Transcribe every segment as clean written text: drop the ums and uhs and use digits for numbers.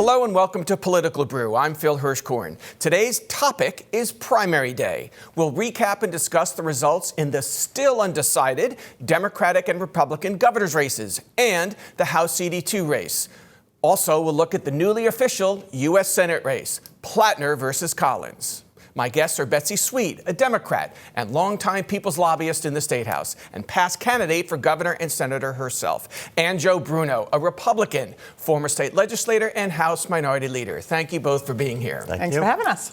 Hello and welcome to Political Brew. I'm Phil Hirschkorn. Today's topic is primary day. We'll recap and discuss the results in the still undecided Democratic and Republican governor's races and the House CD2 race. Also, we'll look at the newly official U.S. Senate race, Platner versus Collins. My guests are Betsy, a Democrat and longtime people's lobbyist in the State House and past candidate for governor and senator herself, and Bruno, a Republican, former state legislator and House Minority Leader. Thank you both for being here. Thanks for having us.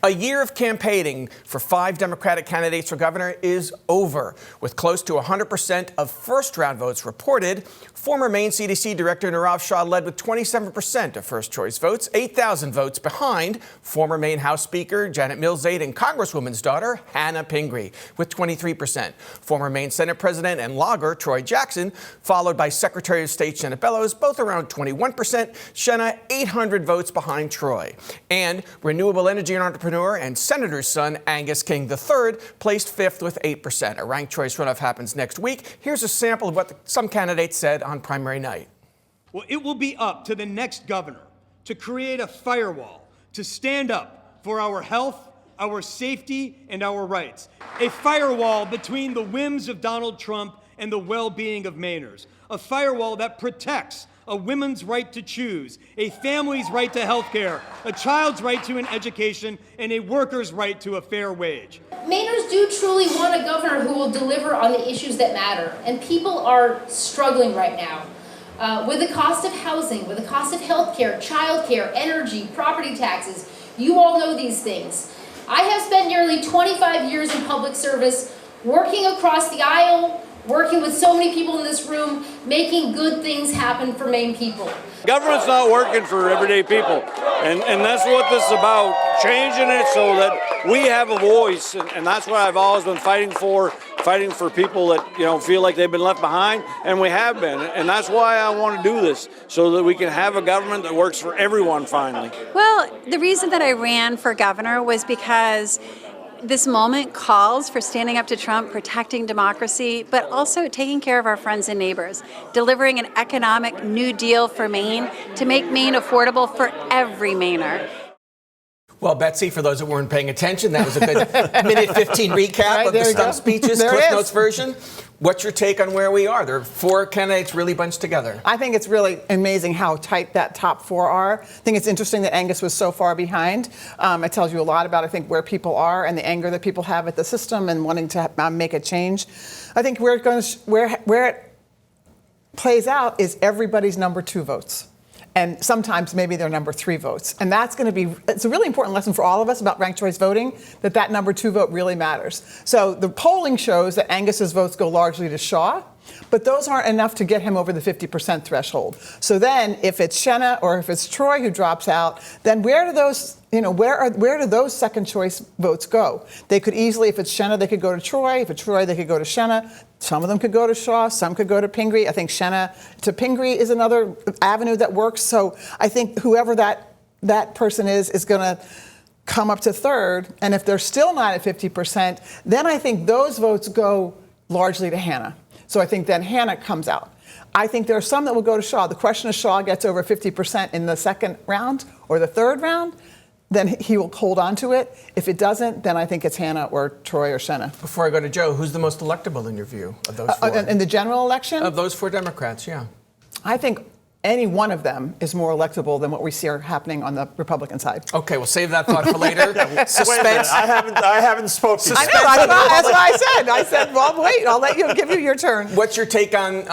A year of campaigning for 5 Democratic candidates for governor is over. With close to 100% of first-round votes reported, former Maine CDC Director Nirav Shah led with 27% of first-choice votes, 8,000 votes behind former Maine House Speaker Janet Mills-Aide and Congresswoman's daughter Hannah Pingree with 23%. Former Maine Senate President and logger Troy Jackson, followed by Secretary of State Shenna Bellows, both around 21%. Shenna 800 votes behind Troy. And renewable energy and entrepreneur and senator's son Angus King III placed 5th with 8%. A ranked choice runoff happens next week. Here's a sample of what some candidates said on primary night. Well, it will be up to the next governor to create a firewall, to stand up for our health, our safety, and our rights. A firewall between the whims of Donald Trump and the well-being of Mainers. A firewall that protects a woman's right to choose, a family's right to health care, a child's right to an education, and a worker's right to a fair wage. Mainers do truly want a governor who will deliver on the issues that matter, and people are struggling right now. With the cost of housing, with the cost of health care, child care, energy, property taxes. You all know these things. I have spent nearly 25 years in public service, working across the aisle, working with so many people in this room, making good things happen for Maine people. Government's not working for everyday people, and that's what this is about, changing it so that we have a voice, and that's what I've always been fighting for people that feel like they've been left behind, and we have been, and that's why I want to do this, so that we can have a government that works for everyone finally. Well, the reason that I ran for governor was because this moment calls for standing up to Trump, protecting democracy, but also taking care of our friends and neighbors, delivering an economic New Deal for Maine to make Maine affordable for every Mainer. Well, Betsy, for those that weren't paying attention, that was a good minute 15 recap of the stump speeches, Cliff Notes version. What's your take on where we are? There are 4 candidates really bunched together. I think it's really amazing how tight that top 4 are. I think it's interesting that Angus was so far behind. It tells you a lot about, I think, where people are and the anger that people have at the system and wanting to make a change. I think where it plays out is everybody's number 2 votes. And sometimes maybe they're number 3 votes. And that's going to be, it's a really important lesson for all of us about ranked choice voting, that number 2 vote really matters. So the polling shows that Angus's votes go largely to Shaw, but those aren't enough to get him over the 50% threshold. So then if it's Shenna or if it's Troy who drops out, then where do those, where do those second choice votes go? They could easily, if it's Shenna, they could go to Troy. If it's Troy, they could go to Shenna. Some of them could go to Shaw, some could go to Pingree. I think Shenna to Pingree is another avenue that works. So I think whoever that person is going to come up to 3rd. And if they're still not at 50%, then I think those votes go largely to Hannah. So I think then Hannah comes out. I think there are some that will go to Shaw. The question is Shaw gets over 50% in the 2nd round or the 3rd round, then he will hold on to it. If it doesn't, then I think it's Hannah or Troy or Shenna. Before I go to Joe, who's the most electable in your view of those 4? In the general election? Of those 4 Democrats, yeah. I think any one of them is more electable than what we see are happening on the Republican side. Okay, we'll save that thought for later. Suspense. I haven't spoken. Suspense. I know, that's what I said. I said, well, wait, I'll let you give you your turn. What's your take on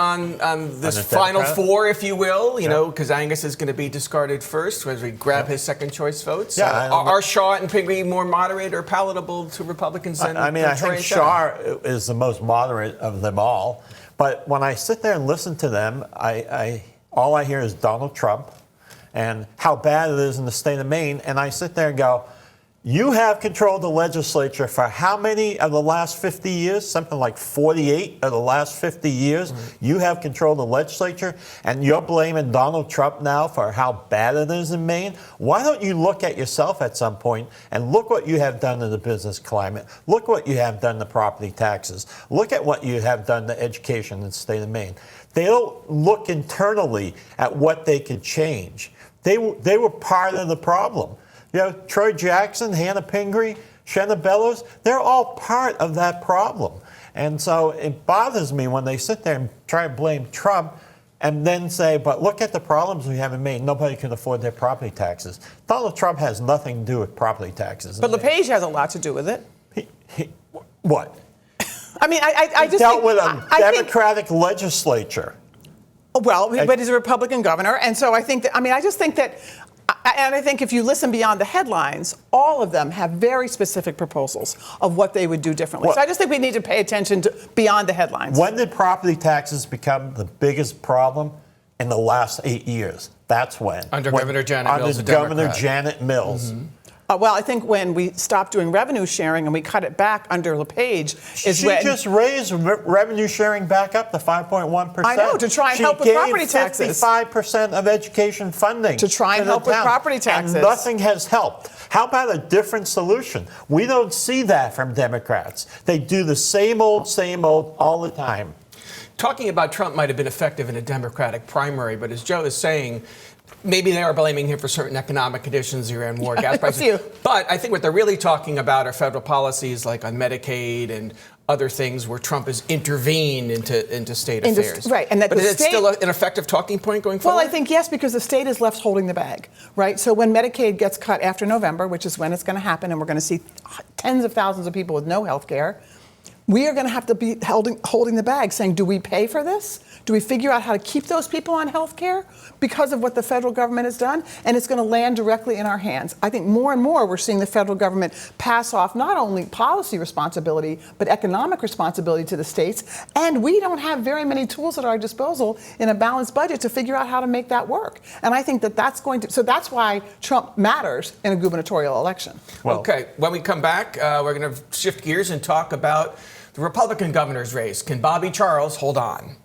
this final 4, if you will? Because Angus is going to be discarded first as we grab his second choice votes. Yeah, are Shaw and Pingree more moderate or palatable to Republicans than I think Shaw is the most moderate of them all. But when I sit there and listen to them, all I hear is Donald Trump and how bad it is in the state of Maine. And I sit there and go, you have controlled the legislature for how many of the last 50 years? Something like 48 of the last 50 years. Mm-hmm. You have controlled the legislature, and you're blaming Donald Trump now for how bad it is in Maine? Why don't you look at yourself at some point and look what you have done to the business climate? Look what you have done to property taxes. Look at what you have done to education in the state of Maine. They don't look internally at what they could change. They were part of the problem. You know, Troy Jackson, Hannah Pingree, Shenna Bellows, they're all part of that problem. And so it bothers me when they sit there and try to blame Trump and then say, but look at the problems we have in Maine. Nobody can afford their property taxes. Donald Trump has nothing to do with property taxes. But LePage has a lot to do with it. What? I mean, I just dealt think, with a Democratic legislature. Well, but he's a Republican governor, and so I think that, I just think that, and I think if you listen beyond the headlines, all of them have very specific proposals of what they would do differently. Well, so I just think we need to pay attention to beyond the headlines. When did property taxes become the biggest problem? In the last 8 years. That's when. Under Governor Janet Mills, Under Governor Janet Mills. Mm-hmm. Well, I think when we stopped doing revenue sharing and we cut it back under LePage is when... She just raised revenue sharing back up to 5.1%. I know, to try and help with property taxes. She gave 55% of education funding. To try and help with property taxes. And nothing has helped. How about a different solution? We don't see that from Democrats. They do the same old all the time. Talking about Trump might have been effective in a Democratic primary, but as Joe is saying, maybe they are blaming him for certain economic conditions, Iran war, gas prices. But I think what they're really talking about are federal policies like on Medicaid and other things where Trump has intervened into state affairs. Right. And that but is it still an effective talking point going forward? Well, I think yes, because the state is left holding the bag, right? So when Medicaid gets cut after November, which is when it's going to happen, and we're going to see tens of thousands of people with no health care, we are going to have to be holding the bag, saying, do we pay for this? Do we figure out how to keep those people on health care because of what the federal government has done? And it's going to land directly in our hands. I think more and more we're seeing the federal government pass off not only policy responsibility, but economic responsibility to the states. And we don't have very many tools at our disposal in a balanced budget to figure out how to make that work. And I think that that's going to, so that's why Trump matters in a gubernatorial election. Well, okay, when we come back, we're going to shift gears and talk about the Republican governor's race. Can Bobby Charles hold on?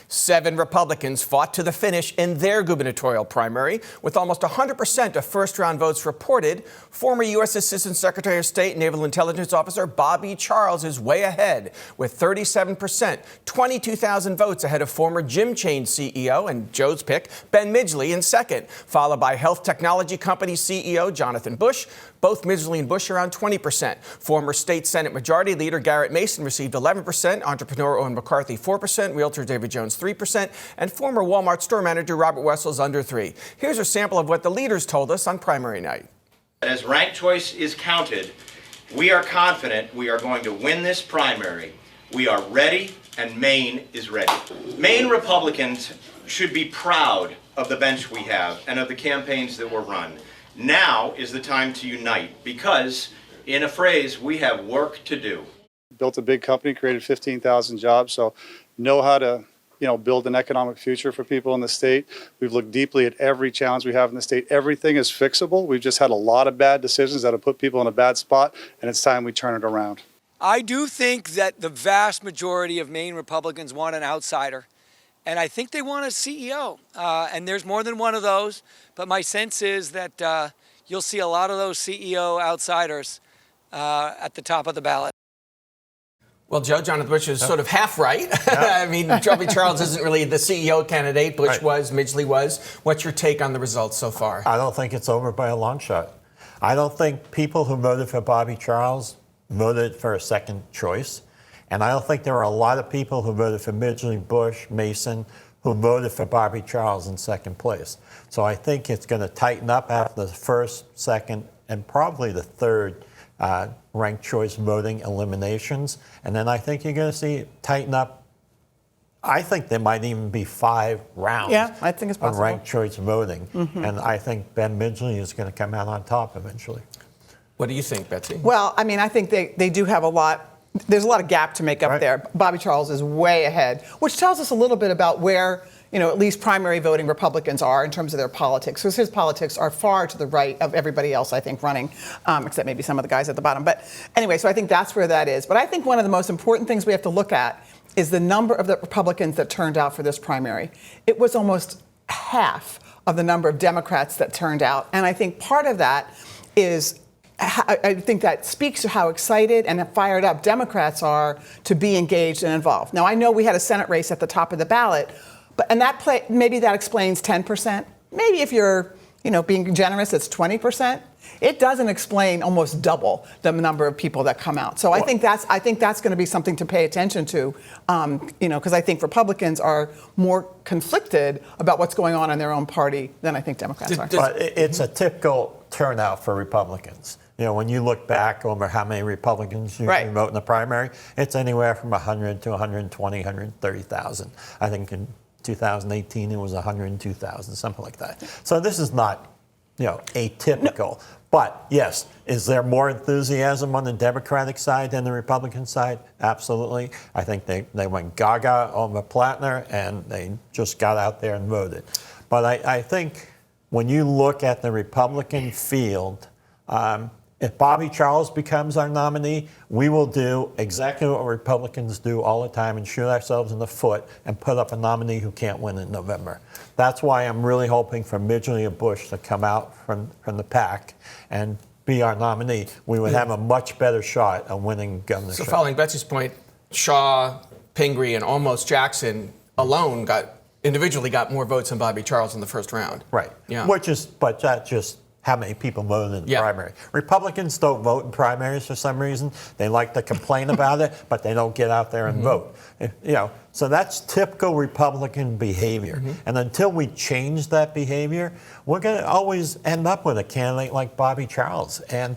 7 Republicans fought to the finish in their gubernatorial primary. With almost 100% of first-round votes reported, former U.S. Assistant Secretary of State and Naval Intelligence Officer Bobby Charles is way ahead with 37%, 22,000 votes ahead of former Jim Chain CEO and Joe's pick, Ben Midgley, in second, followed by health technology company CEO Jonathan Bush. Both Midgley and Bush around 20%. Former State Senate Majority Leader Garrett Mason received 11%, entrepreneur Owen McCarthy 4%, realtor David Jones 3%, and former Walmart store manager Robert Wessels under 3%. Here's a sample of what the leaders told us on primary night. As ranked choice is counted, we are confident we are going to win this primary. We are ready, and Maine is ready. Maine Republicans should be proud of the bench we have and of the campaigns that were run. Now is the time to unite because, in a phrase, we have work to do. Built a big company, created 15,000 jobs, so know how to build an economic future for people in the state. We've looked deeply at every challenge we have in the state. Everything is fixable. We've just had a lot of bad decisions that have put people in a bad spot, and it's time we turn it around. I do think that the vast majority of Maine Republicans want an outsider. And I think they want a CEO. And there's more than one of those. But my sense is that you'll see a lot of those CEO outsiders at the top of the ballot. Well, Joe, Jonathan Bush is sort of half right. Yeah. I mean, Bobby Charles isn't really the CEO candidate. Bush was, Midgley was. What's your take on the results so far? I don't think it's over by a long shot. I don't think people who voted for Bobby Charles voted for a second choice. And I don't think there are a lot of people who voted for Midgley, Bush, Mason, who voted for Bobby Charles in second place. So I think it's going to tighten up after the first, second, and probably the third ranked choice voting eliminations. And then I think you're going to see it tighten up. I think there might even be 5 rounds I think it's possible. of ranked choice voting. Mm-hmm. And I think Ben Midgley is going to come out on top eventually. What do you think, Betsy? Well, I mean, I think they do have a lot. There's a lot of gap to make up there. Bobby Charles is way ahead, which tells us a little bit about where, at least primary voting Republicans are in terms of their politics. Because his politics are far to the right of everybody else, I think, running, except maybe some of the guys at the bottom. But anyway, so I think that's where that is. But I think one of the most important things we have to look at is the number of the Republicans that turned out for this primary. It was almost half of the number of Democrats that turned out. And I think part of that is I think that speaks to how excited and fired up Democrats are to be engaged and involved. Now, I know we had a Senate race at the top of the ballot, maybe that explains 10%. Maybe if you're, being generous, it's 20%. It doesn't explain almost double the number of people that come out. So I think that's going to be something to pay attention to, because I think Republicans are more conflicted about what's going on in their own party than I think Democrats are. But it's a typical turnout for Republicans. When you look back over how many Republicans usually vote in the primary, it's anywhere from 100 to 120, 130,000. I think in 2018 it was 102,000, something like that. So this is not, atypical. No. But yes, is there more enthusiasm on the Democratic side than the Republican side? Absolutely. I think they went gaga over Plattner and they just got out there and voted. But I think when you look at the Republican field, if Bobby Charles becomes our nominee, we will do exactly what Republicans do all the time and shoot ourselves in the foot and put up a nominee who can't win in November. That's why I'm really hoping for Midgeley Bush to come out from the pack and be our nominee. We would have a much better shot of winning governorship. So following Betsy's point, Shaw, Pingree, and almost Jackson alone individually got more votes than Bobby Charles in the first round. Right. Yeah. But that's just how many people voted in the primary. Republicans don't vote in primaries for some reason. They like to complain about it, but they don't get out there and vote. So that's typical Republican behavior. And until we change that behavior, we're going to always end up with a candidate like Bobby Charles. And,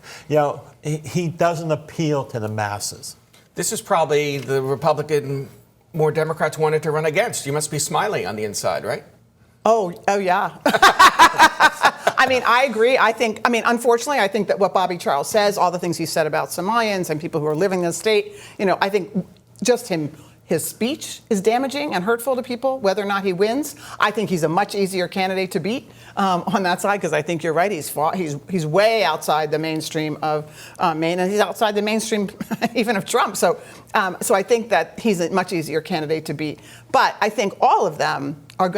he doesn't appeal to the masses. This is probably the Republican more Democrats wanted to run against. You must be smiling on the inside, right? Oh yeah. I agree. Unfortunately, I think that what Bobby Charles says, all the things he said about Somalians and people who are living in the state, I think just his speech is damaging and hurtful to people, whether or not he wins. I think he's a much easier candidate to beat on that side, because I think you're right. He's way outside the mainstream of Maine, and he's outside the mainstream even of Trump. So I think that he's a much easier candidate to beat. But I think all of them are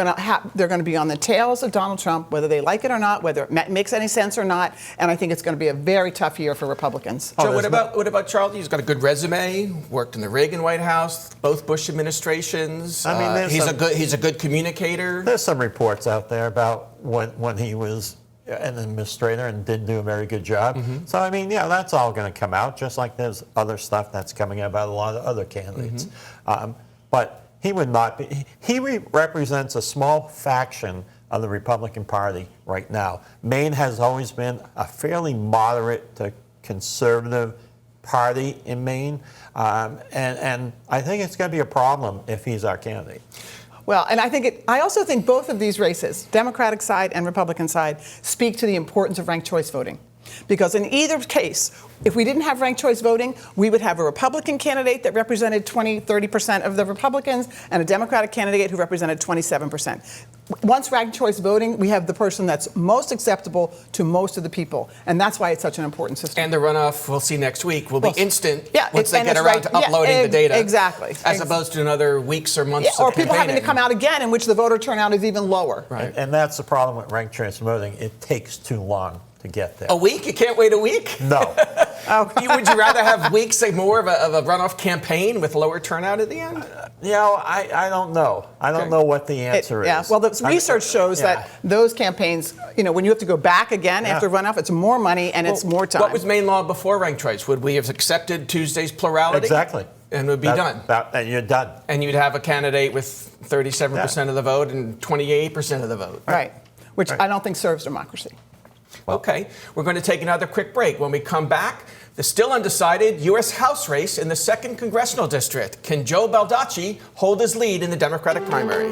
they're going to be on the tails of Donald Trump, whether they like it or not, whether it makes any sense or not. And I think it's going to be a very tough year for Republicans. Joe, what about Charlie? He's got a good resume. Worked in the Reagan White House, both Bush administrations. He's a good communicator. There's some reports out there about when he was an administrator and didn't do a very good job. So that's all going to come out, just like there's other stuff that's coming out about a lot of other candidates. But he would not be. He represents a small faction of the Republican Party right now. Maine has always been a fairly moderate to conservative party in Maine, and I think it's going to be a problem if he's our candidate. Well, and I also think both of these races, Democratic side and Republican side, speak to the importance of ranked choice voting. Because in either case, if we didn't have ranked choice voting, we would have a Republican candidate that represented 30% of the Republicans and a Democratic candidate who represented 27%. Once ranked choice voting, we have the person that's most acceptable to most of the people. And that's why it's such an important system. And the runoff, we'll see next week, will be instant once they get it's around to uploading the data. Exactly. As opposed to another weeks or months or of people having to campaigning. come out again, in which the voter turnout is even lower. Right. And that's the problem with ranked choice voting. It takes too long to get there. A week? You can't wait a week? No. Would you rather have weeks, say, more of a runoff campaign with lower turnout at the end? I don't know. I don't know what the answer is. Yeah, well, the research shows that those campaigns, when you have to go back again after runoff, it's more money and it's more time. What was Maine law before ranked choice? Would we have accepted Tuesday's plurality? Exactly. And it would be done. And you're done. And you'd have a candidate with 37% of the vote and 28% of the vote. Right. Which I don't think serves democracy. Okay, we're going to take another quick break. When we come back, the still undecided U.S. House race in the 2nd Congressional District. Can Joe Baldacci hold his lead in the Democratic primary?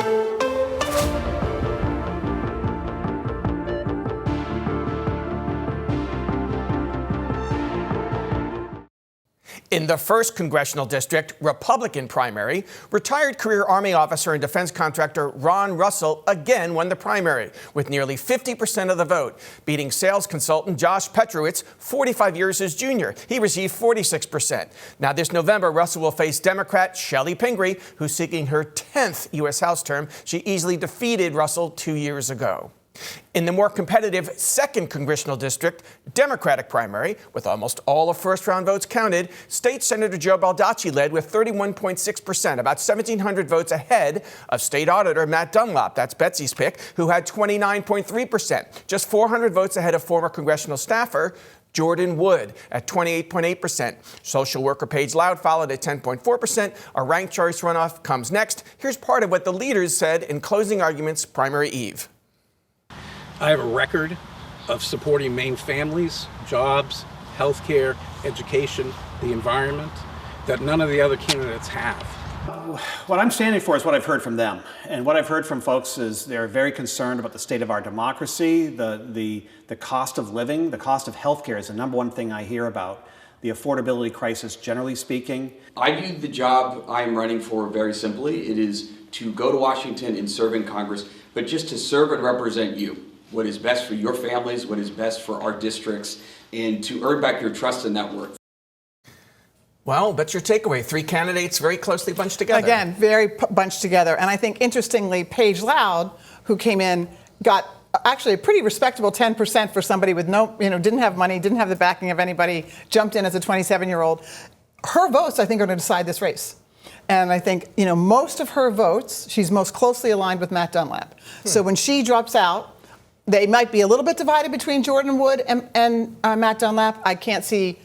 In the 1st Congressional District Republican primary, retired career Army officer and defense contractor Ron Russell again won the primary with nearly 50% of the vote, beating sales consultant Josh Petrowitz, 45 years his junior. He received 46%. Now this November, Russell will face Democrat Shelley Pingree, who's seeking her 10th U.S. House term. She easily defeated Russell 2 years ago. In the more competitive 2nd Congressional District Democratic primary, with almost all of first-round votes counted, State Senator Joe Baldacci led with 31.6%, about 1,700 votes ahead of State Auditor Matt Dunlap, that's Betsy's pick, who had 29.3%, just 400 votes ahead of former congressional staffer Jordan Wood at 28.8%. Social worker Paige Loud followed at 10.4%. A ranked choice runoff comes next. Here's part of what the leaders said in closing arguments primary eve. I have a record of supporting Maine families, jobs, health care, education, the environment, that none of the other candidates have. What I'm standing for is what I've heard from them. And what I've heard from folks is they're very concerned about the state of our democracy, the cost of living, the cost of health care is the number one thing I hear about, the affordability crisis generally speaking. I view the job I'm running for very simply. It is to go to Washington and serve in Congress, but just to serve and represent you. What is best for your families, what is best for our districts, and to earn back your trust in that work. Well, that's your takeaway. 3 candidates very closely bunched together. Again, very bunched together. And I think, interestingly, Paige Loud, who came in, got actually a pretty respectable 10% for somebody with no, didn't have money, didn't have the backing of anybody, jumped in as a 27-year-old. Her votes, I think, are going to decide this race. And I think, most of her votes, she's most closely aligned with Matt Dunlap. So when she drops out, they might be a little bit divided between Jordan Wood and Matt Dunlap. I can't see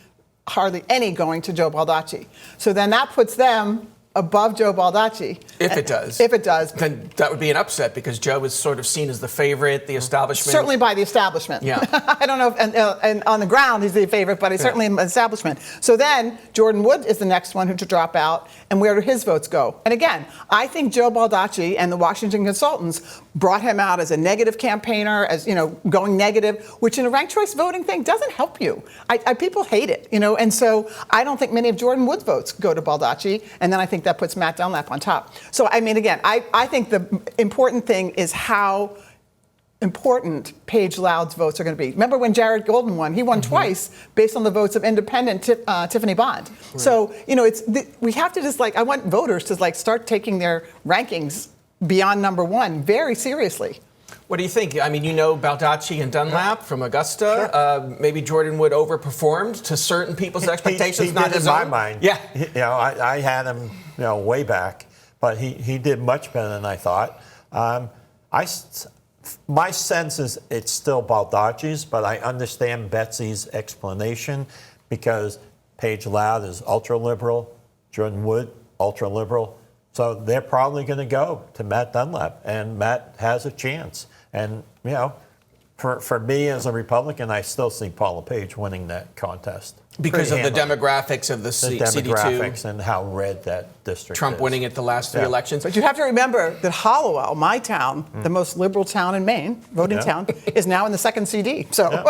hardly any going to Joe Baldacci. So then that puts them above Joe Baldacci. If it does. If it does. Then that would be an upset because Joe is sort of seen as the favorite, the establishment. Certainly by the establishment. Yeah. I don't know if and on the ground he's the favorite, but he's certainly in the establishment. So then Jordan Wood is the next one who to drop out, and where do his votes go? And again, I think Joe Baldacci and the Washington consultants brought him out as a negative campaigner, as going negative, which in a ranked choice voting thing doesn't help you. People hate it, and so I don't think many of Jordan Wood's votes go to Baldacci, and then I think that puts Matt Dunlap on top. So I mean, again, I think the important thing is how important Paige Loud's votes are going to be. Remember when Jared Golden won? He won twice based on the votes of independent Tiffany Bond. Right. So we have to just I want voters to start taking their rankings beyond number 1 very seriously. What do you think? I mean, Baldacci and Dunlap from Augusta. Sure. Maybe Jordan Wood overperformed to certain people's expectations. He not did his in own. my mind. Yeah. I had him, way back, but he did much better than I thought. My sense is it's still Baldacci's, but I understand Betsy's explanation because Paige Loud is ultra-liberal, Jordan Wood, ultra-liberal. So they're probably going to go to Matt Dunlap, and Matt has a chance. And, for me as a Republican, I still see Paula Page winning that contest. Because of the demographics of the CD2. Demographics and how red that district Trump is. winning it the last 3 elections. But you have to remember that Hollowell, my town, the most liberal town in Maine, voting town, is now in the 2nd CD. So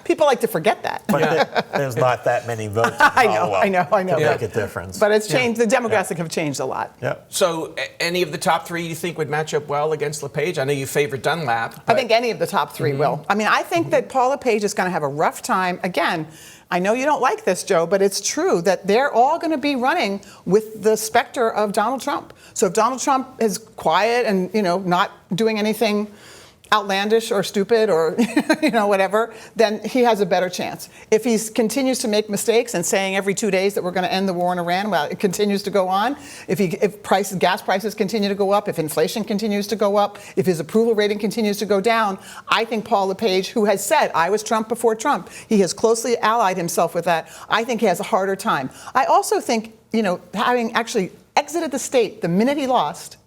people like to forget that. But there's not that many votes. I know. To make a difference. But it's changed. The demographics have changed a lot. So any of the top 3 you think would match up well against LePage? I know you favor Dunlap. I think any of the top 3 will. I mean, I think that Paula Page is going to have a rough time. Again, I know you don't like this, Joe, but it's true that they're all going to be running with the specter of Donald Trump. So if Donald Trump is quiet and, not doing anything outlandish or stupid or, whatever, then he has a better chance. If he continues to make mistakes and saying every 2 days that we're going to end the war in Iran, well, it continues to go on. If gas prices continue to go up, if inflation continues to go up, if his approval rating continues to go down, I think Paul LePage, who has said, I was Trump before Trump, he has closely allied himself with that. I think he has a harder time. I also think, having actually exited the state the minute he lost,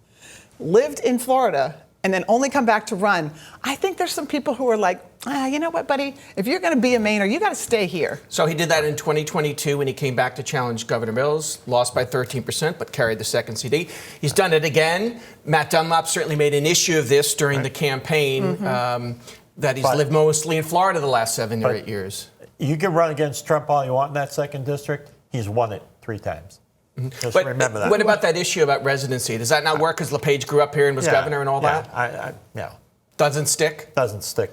lived in Florida, and then only come back to run, I think there's some people who are like, you know what, buddy? If you're going to be a Mainer, you got to stay here. So he did that in 2022 when he came back to challenge Governor Mills, lost by 13%, but carried the 2nd CD. He's done it again. Matt Dunlap certainly made an issue of this during the campaign, that he's lived mostly in Florida the last 7 or 8 years. You can run against Trump all you want in that 2nd district. He's won it 3 times. Just remember that. What about that issue about residency? Does that not work because LePage grew up here and was governor and all that? Doesn't stick? Doesn't stick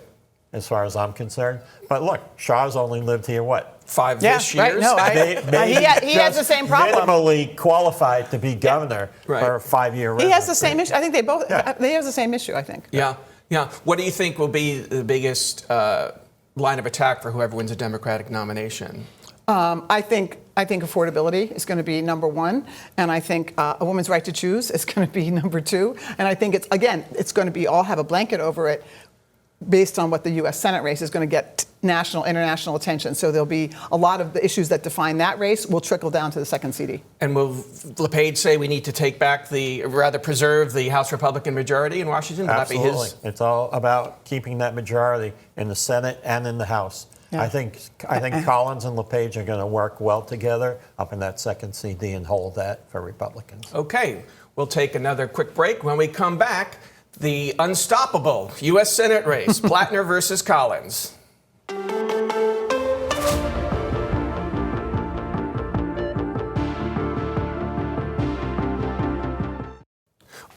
as far as I'm concerned. But look, Shaw's only lived here, 5-ish years? Right, no, he has the same problem. Minimally qualified to be governor for a 5-year residency. He has the same issue. I think they have the same issue, I think. Yeah. Yeah. What do you think will be the biggest line of attack for whoever wins a Democratic nomination? I think affordability is going to be number one, and I think a woman's right to choose is going to be number two. And I think it's going to be all have a blanket over it, based on what the U.S. Senate race is going to get national, international attention. So there'll be a lot of the issues that define that race will trickle down to the second CD. And will LePage say we need to take back preserve the House Republican majority in Washington? Will Absolutely. that be his? It's all about keeping that majority in the Senate and in the House. Yeah. I think Collins and LePage are going to work well together up in that second CD and hold that for Republicans. Okay, we'll take another quick break. When we come back, the unstoppable U.S. Senate race, Plattner versus Collins.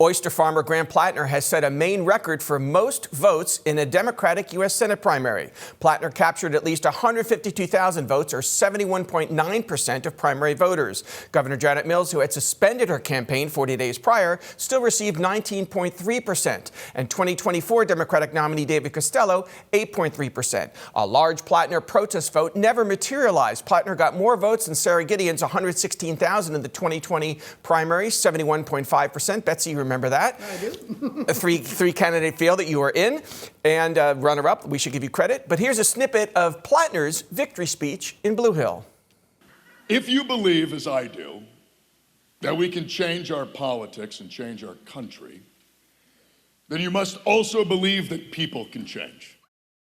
Oyster farmer Graham Plattner has set a Maine record for most votes in a Democratic U.S. Senate primary. Plattner captured at least 152,000 votes, or 71.9% of primary voters. Governor Janet Mills, who had suspended her campaign 40 days prior, still received 19.3%. And 2024 Democratic nominee David Costello, 8.3%. A large Plattner protest vote never materialized. Plattner got more votes than Sarah Gideon's 116,000 in the 2020 primary, 71.5%. Betsy, remember that? I do. A three-candidate field that you were in. And runner-up, we should give you credit. But here's a snippet of Plattner's victory speech in Blue Hill. If you believe, as I do, that we can change our politics and change our country, then you must also believe that people can change.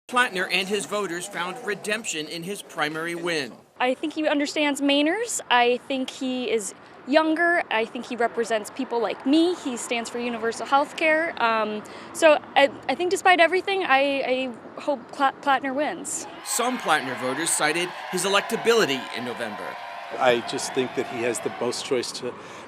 Plattner and his voters found redemption in his primary win. I think he understands Mainers. I think he is younger. I think he represents people like me. He stands for universal health care. So I think despite everything, I hope Plattner wins. Some Plattner voters cited his electability in November. I just think that he has the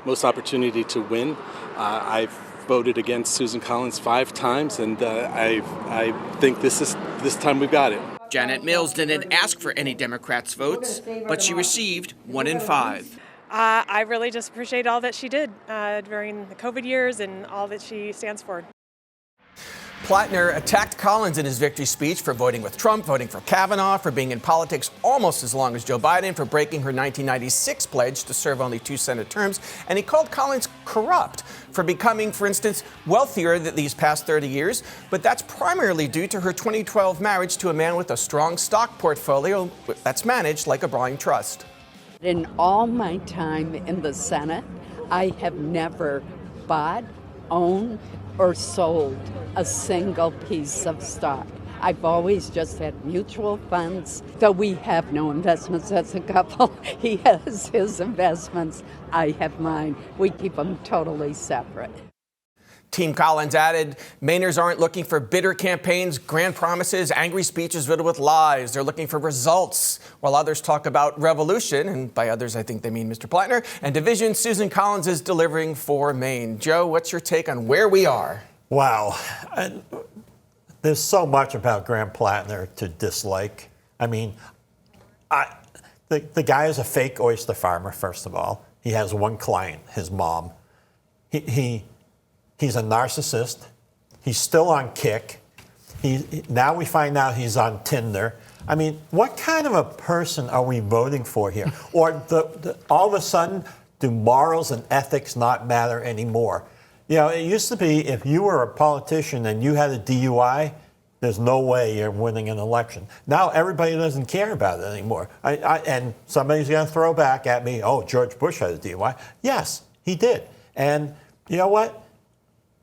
most opportunity to win. I've voted against Susan Collins 5 times, and I think this time we've got it. Janet Mills didn't ask for any Democrats' votes, but she received 1 in 5. I really just appreciate all that she did during the COVID years and all that she stands for. Plattner attacked Collins in his victory speech for voting with Trump, voting for Kavanaugh, for being in politics almost as long as Joe Biden, for breaking her 1996 pledge to serve only 2 Senate terms, and he called Collins corrupt for becoming, for instance, wealthier these past 30 years. But that's primarily due to her 2012 marriage to a man with a strong stock portfolio that's managed like a blind trust. In all my time in the Senate, I have never bought, owned, or sold a single piece of stock. I've always just had mutual funds, though we have no investments as a couple. He has his investments, I have mine. We keep them totally separate. Team Collins added, Mainers aren't looking for bitter campaigns, grand promises, angry speeches riddled with lies. They're looking for results. While others talk about revolution, and by others I think they mean Mr. Plattner, and division, Susan Collins is delivering for Maine. Joe, what's your take on where we are? Wow. There's so much about Graham Plattner to dislike. I mean, the guy is a fake oyster farmer, first of all. He has one client, his mom. He's a narcissist. He's still on Kick. Now we find out he's on Tinder. I mean, what kind of a person are we voting for here? Or all of a sudden, do morals and ethics not matter anymore? You know, it used to be if you were a politician and you had a DUI, there's no way you're winning an election. Now everybody doesn't care about it anymore. And somebody's going to throw back at me, oh, George Bush had a DUI. Yes, he did. And you know what?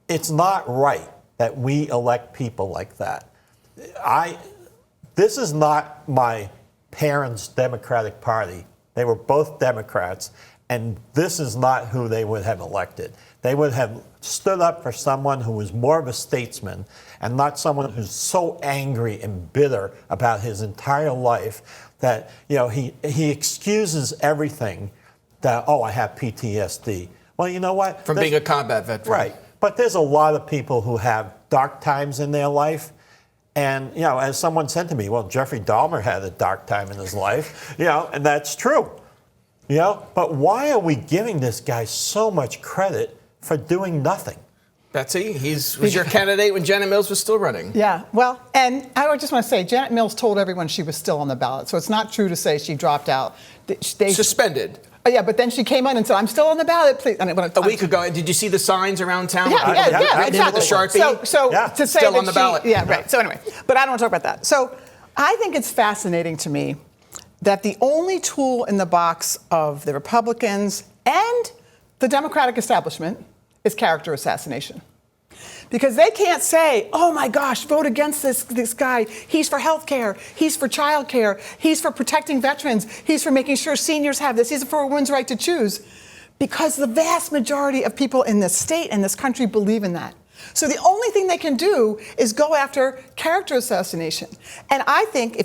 It's not right that we elect people like that. This is not my parents' Democratic Party. They were both Democrats, and this is not who they would have elected. They would have stood up for someone who was more of a statesman and not someone who's so angry and bitter about his entire life that, you know, he excuses everything that, oh, I have PTSD. Well, you know what? From being a combat veteran. Right. But there's a lot of people who have dark times in their life. And, you know, as someone said to me, well, Jeffrey Dahmer had a dark time in his life, you know, and that's true. You know, but why are we giving this guy so much credit for doing nothing? Betsy, was your candidate when Janet Mills was still running. Yeah, well, and I just want to say, Janet Mills told everyone she was still on the ballot, so it's not true to say she dropped out. Suspended. Yeah, but then she came on and said, "I'm still on the ballot, please." And a week ago, did you see the signs around town? Yeah, exactly. The Sharpie. So to say still that on the ballot. Yeah, right. So anyway, but I don't want to talk about that. So I think it's fascinating to me that the only tool in the box of the Republicans and the Democratic establishment is character assassination. Because they can't say, oh my gosh, vote against this guy. He's for health care. He's for child care. He's for protecting veterans. He's for making sure seniors have this. He's for a woman's right to choose. Because the vast majority of people in this state and this country believe in that. So the only thing they can do is go after character assassination. And I think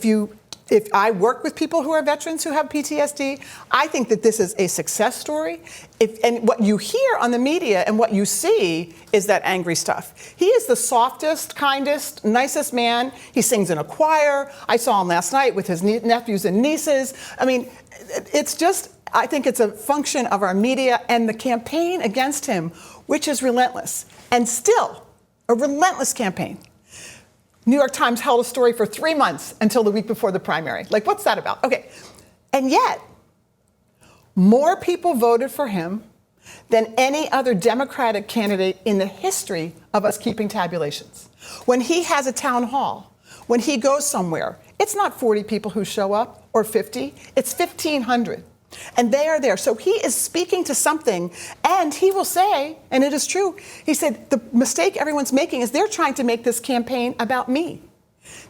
if I work with people who are veterans who have PTSD, I think that this is a success story. And what you hear on the media and what you see is that angry stuff. He is the softest, kindest, nicest man. He sings in a choir. I saw him last night with his nephews and nieces. I mean, I think it's a function of our media and the campaign against him, which is relentless. And still, a relentless campaign. New York Times held a story for 3 months until the week before the primary. Like, what's that about? Okay. And yet, more people voted for him than any other Democratic candidate in the history of us keeping tabulations. When he has a town hall, when he goes somewhere, it's not 40 people who show up or 50, it's 1,500. And they are there. So he is speaking to something, and he will say, and it is true, he said, the mistake everyone's making is they're trying to make this campaign about me.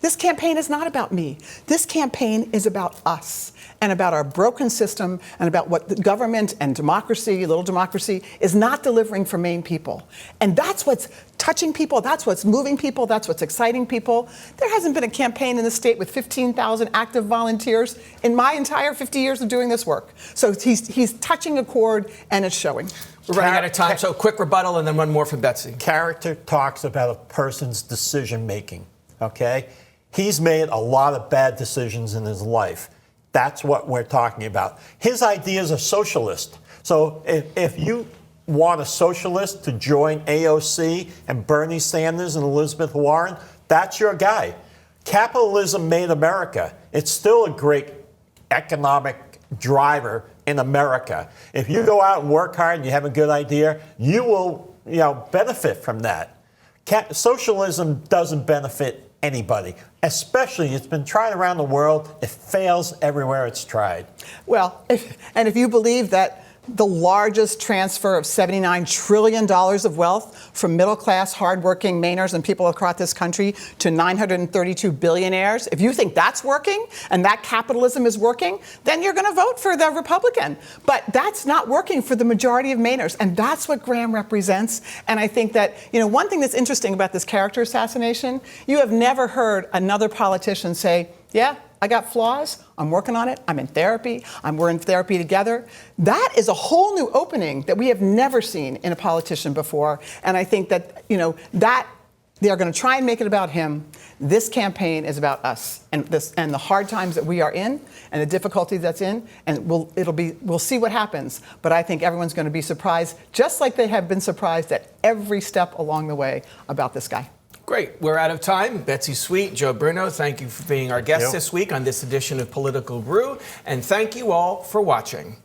This campaign is not about me. This campaign is about us and about our broken system and about what the government and democracy, little democracy, is not delivering for Maine people. And that's what's touching people. That's what's moving people. That's what's exciting people. There hasn't been a campaign in the state with 15,000 active volunteers in my entire 50 years of doing this work. So he's touching a chord, and it's showing. We're running out of time, so quick rebuttal and then one more from Betsy. Character talks about a person's decision making, okay? He's made a lot of bad decisions in his life. That's what we're talking about. His ideas are socialist. So if you want a socialist to join AOC and Bernie Sanders and Elizabeth Warren, that's your guy. Capitalism made America. It's still a great economic driver in America. If you go out and work hard and you have a good idea, you will, benefit from that. Socialism doesn't benefit anybody, especially it's been tried around the world. It fails everywhere it's tried. Well, if you believe that the largest transfer of $79 trillion of wealth from middle-class, hardworking Mainers and people across this country to 932 billionaires, if you think that's working and that capitalism is working, then you're going to vote for the Republican. But that's not working for the majority of Mainers, and that's what Graham represents. And I think that, one thing that's interesting about this character assassination, you have never heard another politician say, yeah, I got flaws. I'm working on it. I'm in therapy. We're in therapy together. That is a whole new opening that we have never seen in a politician before. And I think that, that they are going to try and make it about him. This campaign is about us and the hard times that we are in and the difficulty that's in. And we'll see what happens. But I think everyone's going to be surprised, just like they have been surprised at every step along the way about this guy. Great. We're out of time. Betsy Sweet, Joe Bruno, thank you for being our guests this week on this edition of Political Brew. And thank you all for watching.